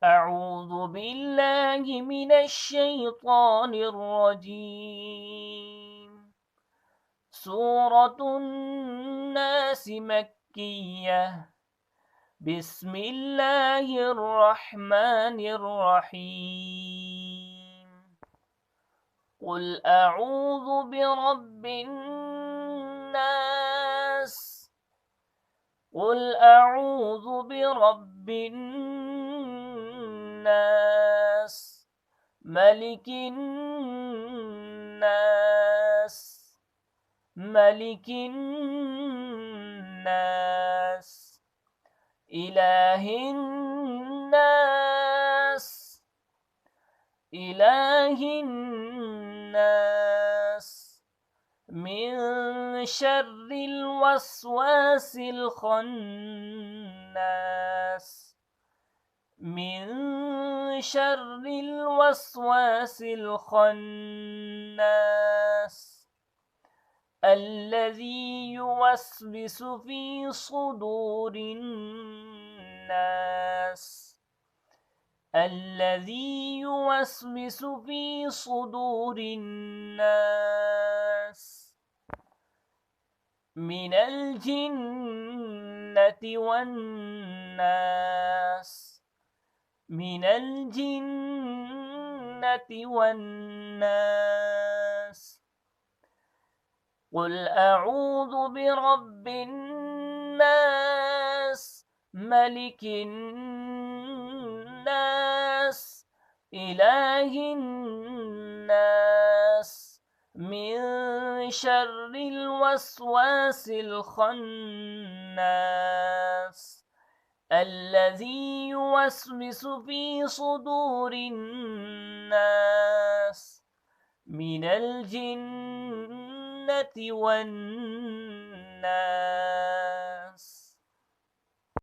أعوذ بالله من الشيطان الرجيم. سورة الناس مكية. بسم الله الرحمن الرحيم. قل أعوذ برب الناس. قل أعوذ برب الناس ملك الناس ملك الناس إله الناس إله الناس من شر الوسواس الخناس من شر الوسواس الخناس الذي يوسوس في صدور الناس الذي يوسوس في صدور الناس من الجنة والناس من الجنة والناس. قل أعوذ برب الناس ملك الناس إله الناس من شر الوسواس الخناس الذي يوسوس في صدور الناس من الجنة والناس.